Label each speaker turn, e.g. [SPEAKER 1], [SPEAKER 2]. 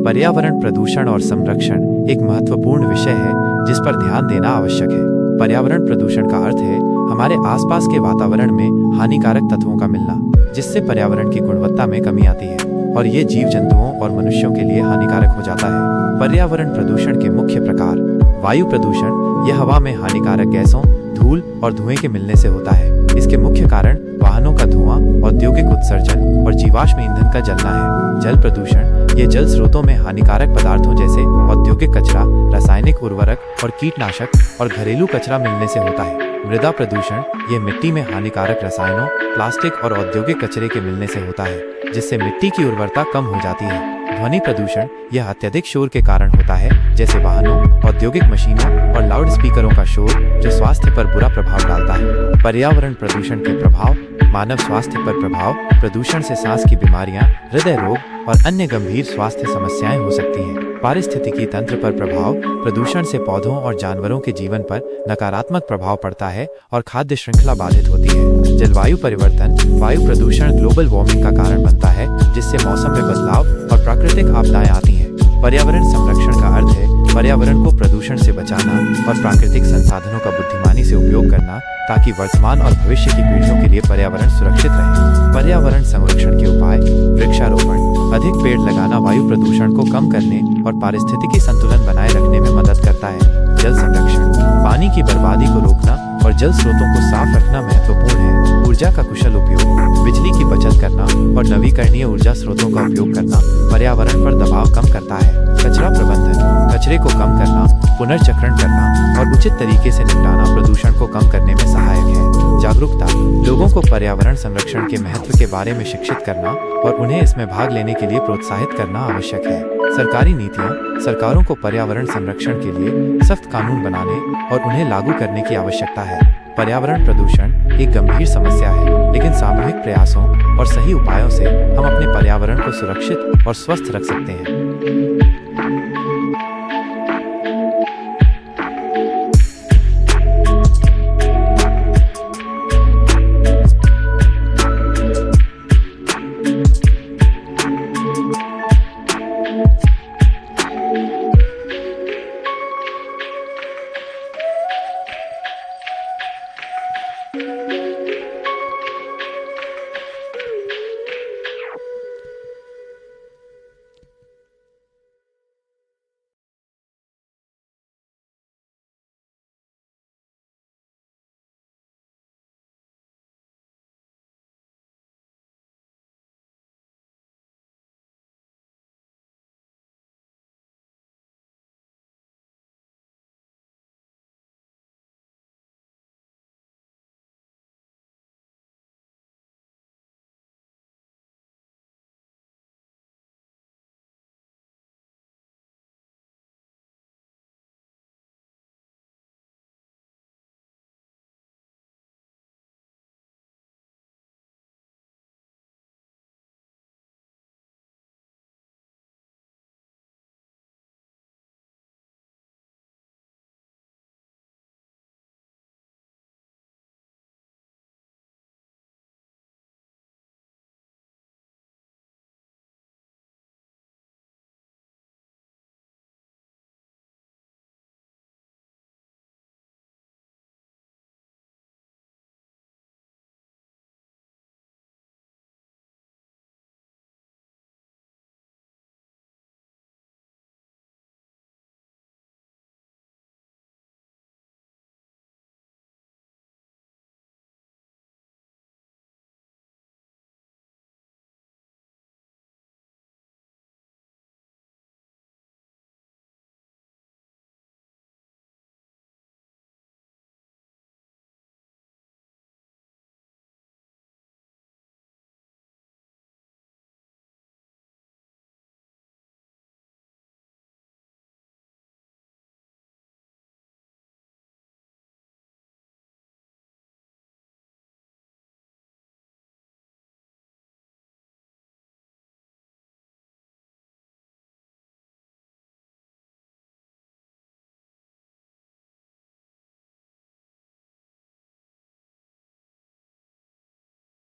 [SPEAKER 1] पर्यावरण प्रदूषण और संरक्षण एक महत्वपूर्ण विषय है जिस पर ध्यान देना आवश्यक है। पर्यावरण प्रदूषण का अर्थ है हमारे आसपास के वातावरण में हानिकारक तत्वों का मिलना, जिससे पर्यावरण की गुणवत्ता में कमी आती है और ये जीव जंतुओं और मनुष्यों के लिए हानिकारक हो जाता है। पर्यावरण प्रदूषण के मुख्य प्रकार: वायु प्रदूषण, यह हवा में हानिकारक गैसों, धूल और धुएं के मिलने से होता है। इसके मुख्य कारण वाहनों का धुआं, औद्योगिक उत्सर्जन और जीवाश्म ईंधन का जलना है। जल प्रदूषण, ये जल स्रोतों में हानिकारक पदार्थों जैसे औद्योगिक कचरा, रासायनिक उर्वरक और कीटनाशक और घरेलू कचरा मिलने से होता है। मृदा प्रदूषण, ये मिट्टी में हानिकारक रसायनों, प्लास्टिक और औद्योगिक कचरे के मिलने से होता है, जिससे मिट्टी की उर्वरता कम हो जाती है। ध्वनि प्रदूषण, यह अत्यधिक शोर के कारण होता है, जैसे वाहनों, औद्योगिक मशीनों और लाउड स्पीकरों का शोर, जो स्वास्थ्य पर बुरा प्रभाव डालता है। पर्यावरण प्रदूषण के प्रभाव: मानव स्वास्थ्य पर प्रभाव: प्रदूषण से सांस की बीमारियां, हृदय रोग और अन्य गंभीर स्वास्थ्य समस्याएं हो सकती हैं। पारिस्थितिकी तंत्र पर प्रभाव: प्रदूषण से पौधों और जानवरों के जीवन पर नकारात्मक प्रभाव पड़ता है और खाद्य श्रृंखला बाधित होती है। जलवायु परिवर्तन: वायु प्रदूषण ग्लोबल वार्मिंग का कारण बनता है, जिससे मौसम में बदलाव और प्राकृतिक आपदाएं आती हैं। पर्यावरण संरक्षण का अर्थ है पर्यावरण को प्रदूषण से बचाना और प्राकृतिक संसाधनों का बुद्धिमानी से उपयोग करना, ताकि वर्तमान और भविष्य की पीढ़ियों के लिए पर्यावरण सुरक्षित रहे। पर्यावरण संरक्षण के उपाय: वृक्षारोपण, अधिक पेड़ लगाना वायु प्रदूषण को कम करने और पारिस्थितिकी संतुलन बनाए रखने में मदद करता है। जल संरक्षण, पानी की बर्बादी को रोकना और जल स्रोतों को साफ रखना महत्वपूर्ण है। ऊर्जा का कुशल उपयोग, बिजली की बचत करना और नवीकरणीय ऊर्जा स्रोतों का उपयोग करना पर्यावरण पर दबाव कम करता है। कचरा प्रबंधन, कचरे को कम करना, पुनर्चक्रण करना और उचित तरीके से निपटाना प्रदूषण को कम करने में सहायक है। जागरूकता, लोगों को पर्यावरण संरक्षण के महत्व के बारे में शिक्षित करना और उन्हें इसमें भाग लेने के लिए प्रोत्साहित करना आवश्यक है। सरकारी नीतियां, सरकारों को पर्यावरण संरक्षण के लिए सख्त कानून बनाने और उन्हें लागू करने की आवश्यकता है। पर्यावरण प्रदूषण एक गंभीर समस्या है, लेकिन सामूहिक प्रयासों और सही उपायों से हम अपने पर्यावरण को सुरक्षित और स्वस्थ रख सकते हैं।